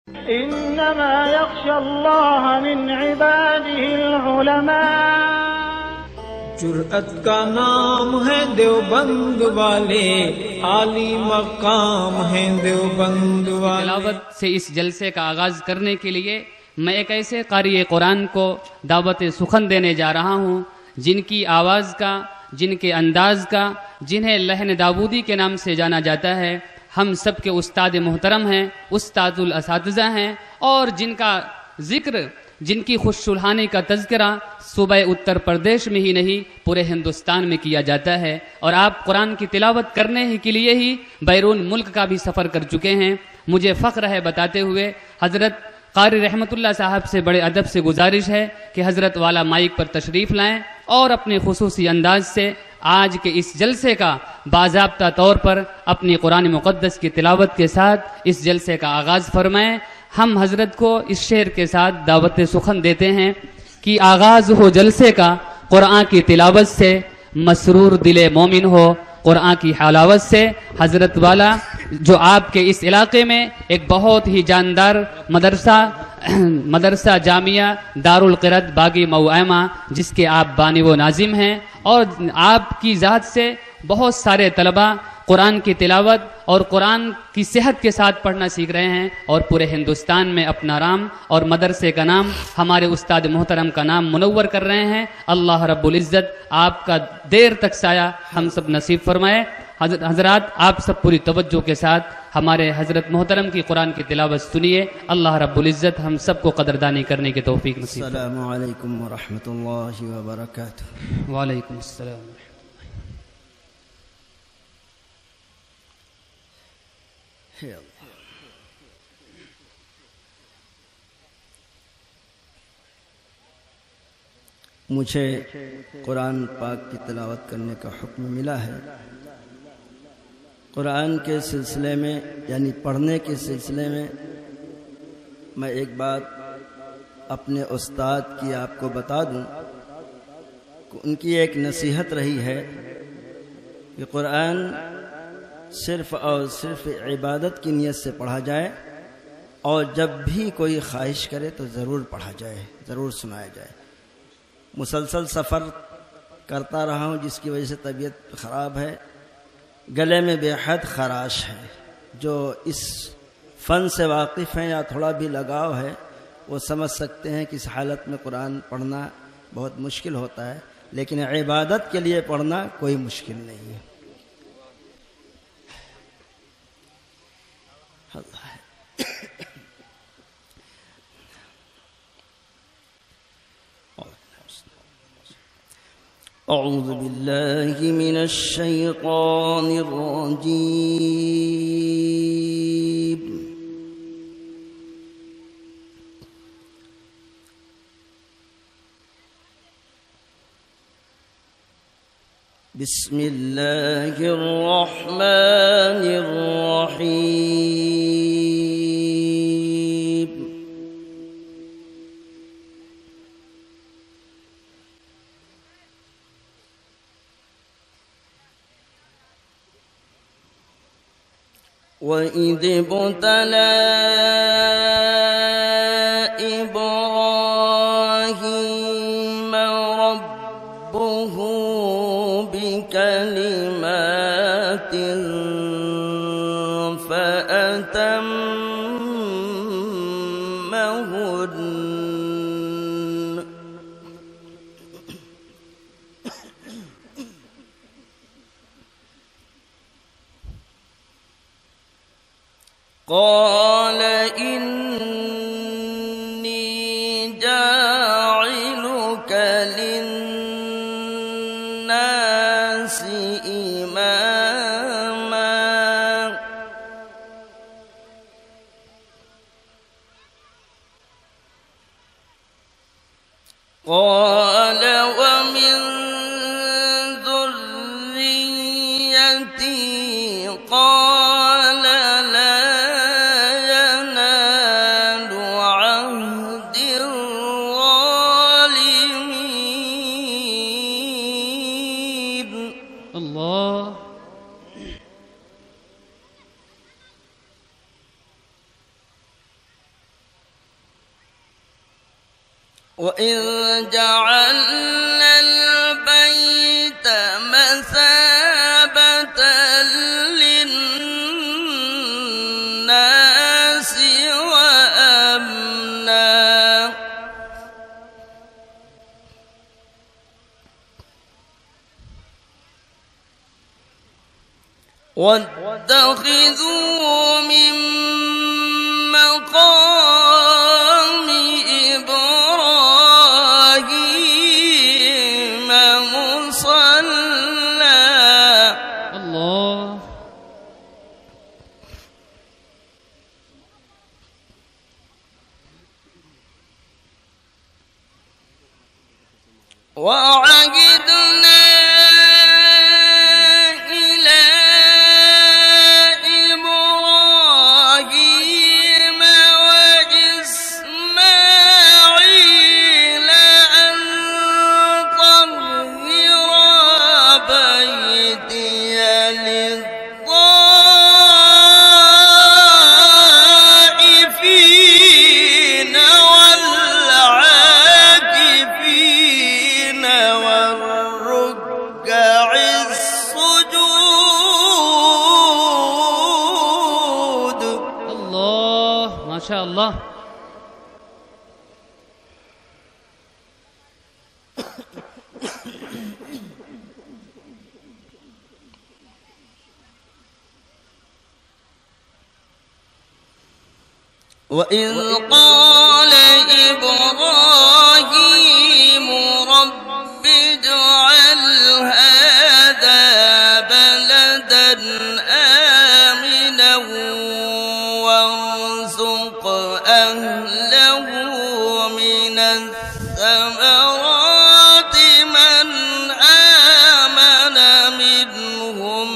إنما يخشى الله من عباده العلماء. جرأت کا نام ہے دیوبند والے، عالی مقام ہے دیوبند والے۔ تلاوت سے اس جلسے کا آغاز کرنے کے لیے میں ایک ایسے قاری قرآن کو دعوت سخن دینے جا رہا ہوں جن کی آواز کا، جن کے انداز کا، جنہیں لحن داودی کے نام سے جانا جاتا ہے، ہم سب کے استاد محترم ہیں، استاد الاساتذہ ہیں، اور جن کا ذکر، جن کی خوش سلحانی کا تذکرہ صوبہ اتر پردیش میں ہی نہیں پورے ہندوستان میں کیا جاتا ہے، اور آپ قرآن کی تلاوت کرنے ہی کے لیے ہی بیرون ملک کا بھی سفر کر چکے ہیں۔ مجھے فخر ہے بتاتے ہوئے، حضرت قاری رحمت اللہ صاحب سے بڑے ادب سے گزارش ہے کہ حضرت والا مائک پر تشریف لائیں اور اپنے خصوصی انداز سے آج کے اس جلسے کا باضابطہ طور پر اپنی قرآن مقدس کی تلاوت کے ساتھ اس جلسے کا آغاز فرمائیں۔ ہم حضرت کو اس شعر کے ساتھ دعوت سخن دیتے ہیں کہ آغاز ہو جلسے کا قرآن کی تلاوت سے، مسرور دل مومن ہو قرآن کی حلاوت سے۔ حضرت والا جو آپ کے اس علاقے میں ایک بہت ہی جاندار مدرسہ جامعہ دارالقرت باغی موائمہ جس کے آپ بانی و ناظم ہیں، اور آپ کی ذات سے بہت سارے طلباء قرآن کی تلاوت اور قرآن کی صحت کے ساتھ پڑھنا سیکھ رہے ہیں، اور پورے ہندوستان میں اپنا نام اور مدرسے کا نام، ہمارے استاد محترم کا نام منور کر رہے ہیں۔ اللہ رب العزت آپ کا دیر تک سایہ ہم سب نصیب فرمائے۔ حضرات آپ سب پوری توجہ کے ساتھ ہمارے حضرت محترم کی قرآن کی تلاوت سنیے۔ اللہ رب العزت ہم سب کو قدردانی کرنے کی توفیق نصیب فرمائے۔ السلام علیکم ورحمۃ اللہ وبرکاتہ۔ وعلیکم السلام۔ ہے اللہ، مجھے قرآن پاک کی تلاوت کرنے کا حکم ملا ہے۔ قرآن کے سلسلے میں یعنی پڑھنے کے سلسلے میں میں ایک بات اپنے استاد کی آپ کو بتا دوں کہ ان کی ایک نصیحت رہی ہے کہ قرآن صرف اور صرف عبادت کی نیت سے پڑھا جائے، اور جب بھی کوئی خواہش کرے تو ضرور پڑھا جائے، ضرور سنایا جائے۔ مسلسل سفر کرتا رہا ہوں جس کی وجہ سے طبیعت خراب ہے، گلے میں بے حد خراش ہے۔ جو اس فن سے واقف ہیں یا تھوڑا بھی لگاؤ ہے وہ سمجھ سکتے ہیں کہ اس حالت میں قرآن پڑھنا بہت مشکل ہوتا ہے، لیکن عبادت کے لیے پڑھنا کوئی مشکل نہیں ہے۔ اعوذ باللہ من الشیطان الرجیم۔ بسم اللہ الرحمن الرحیم۔ وَإِذِ ابْتَلَىٰ إِبْرَاهِيمَ رَبُّهُ بِكَلِمَاتٍ فَأَتَمَّهُنَّ قال إني جاعلك للناس إماما قال ومن ذريتي قال لا ينال عهد الظالمين۔ اللہ وإذ جعلنا البيت مثابة للناس وأمنا واتخذوا من مقام إبراهيم مصلى. الله. وعهدنا ما شاء الله. وإذ قال إبراهيم رب اجعل هذا بلدا آمنا وارزق أهله من الثمرات من آمن منهم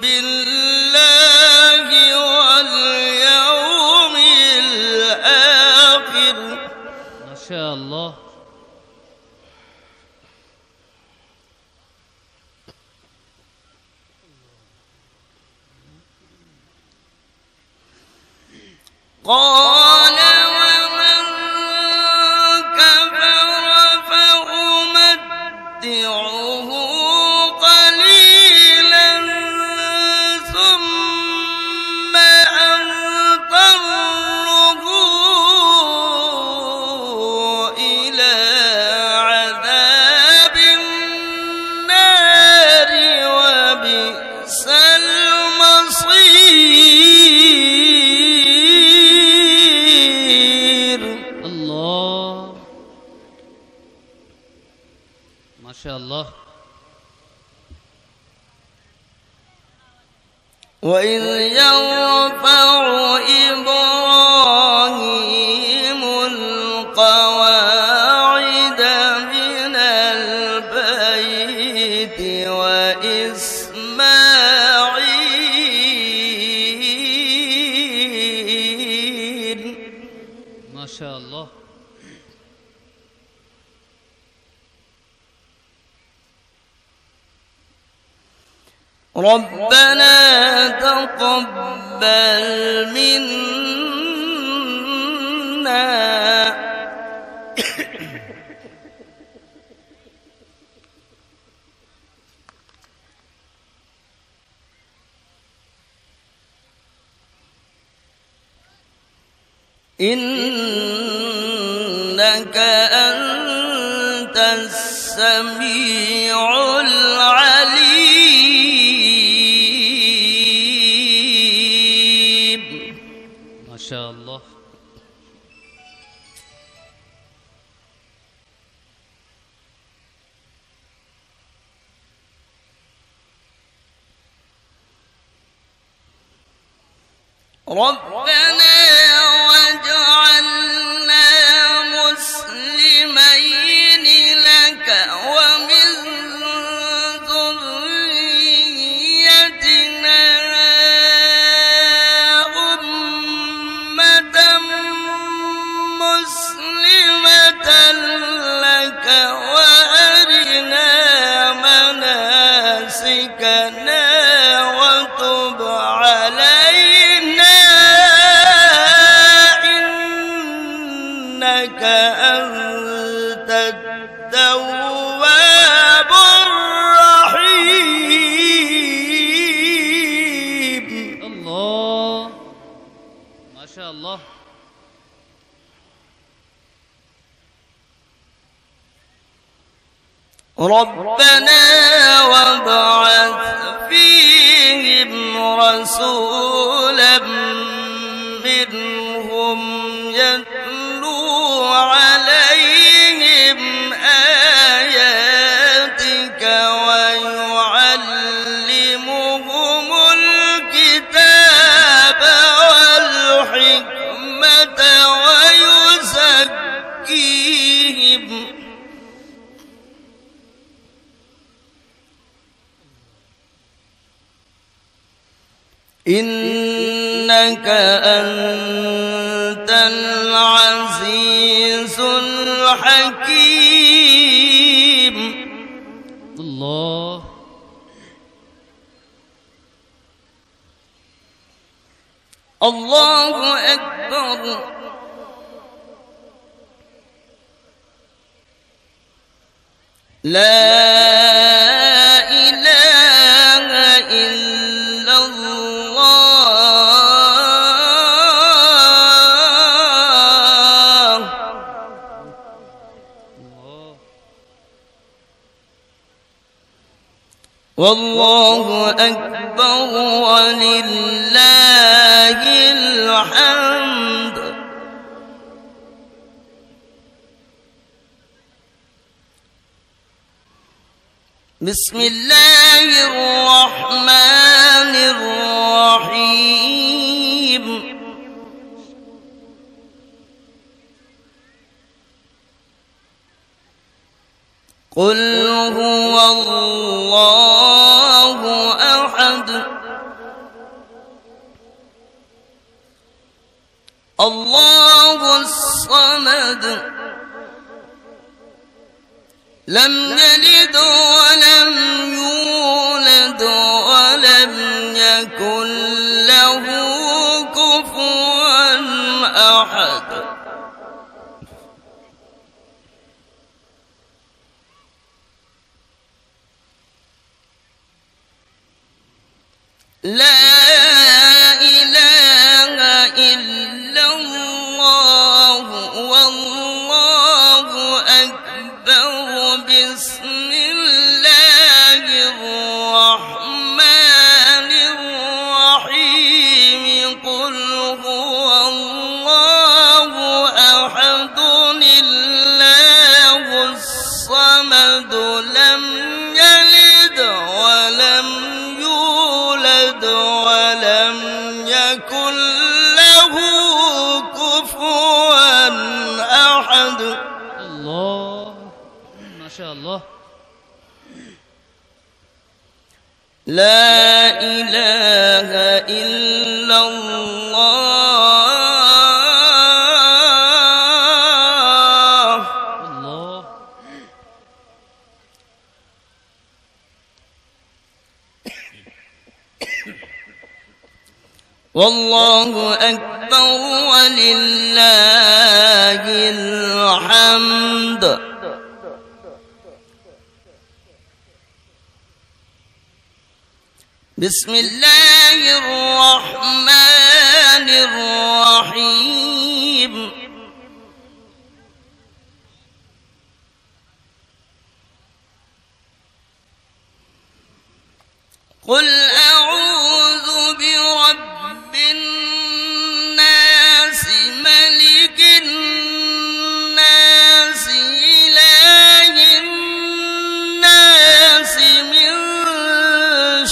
بالله واليوم الآخر. ما شاء الله. قال ومن كفر فأمتعه قليلا ثم أضطره إلى عذاب النار وبئس المصير. ما شاء الله. وإذ يرفع إبراهيم القواعد من البيت وإسماعيل. ما شاء الله. ربنا تقبل منا إنك أنت السميع العليم. ما شاء الله. ربنا واجعلنا مسلمين لك ومن ذريتنا أمة مسلمة لك وأرنا مناسكنا وتب علينا أنت التواب الرحيم. الله ما شاء الله. ربنا وابعث فيهم رسولا منهم يتلو عليهم آياتك ويعلمهم الكتاب والحكمة ويزكيهم إنك أنت العزيز الحكيم. الله الله أكبر. لا إله إلا الله. والله أكبر ولله الحمد. بسم الله الرحمن الرحيم. قل هو الله أحد الله الصمد لم يلد ولم يولد ولم يكن له كفوا أحد. لا إله إلا الله. والله أكبر. بسم الله الرحمن الرحيم. قل هو الله أحد الله الصمد لم يلد ولم يولد ولم يكن له كفوا أحد. الله ما شاء الله. لا إله إلا الله. الله والله أكبر ولله الحمد. بسم الله الرحمن الرحيم. قل أعوذ برب الناس ملك الناس إله الناس من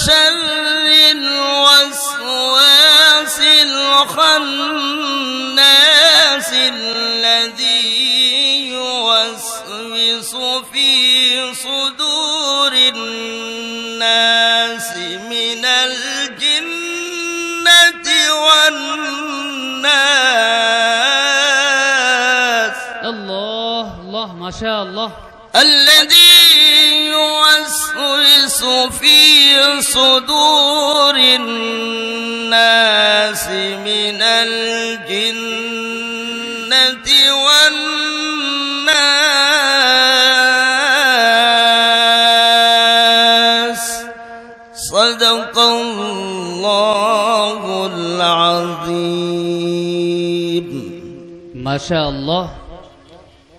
شر الوسواس الخناس الذي يوسوس في صدور الناس من الجنة والناس. الله الله ما شاء الله. الذي يوسوس في صدور الناس من الجنة والناس. صدق الله العظيم. माशा अल्लाह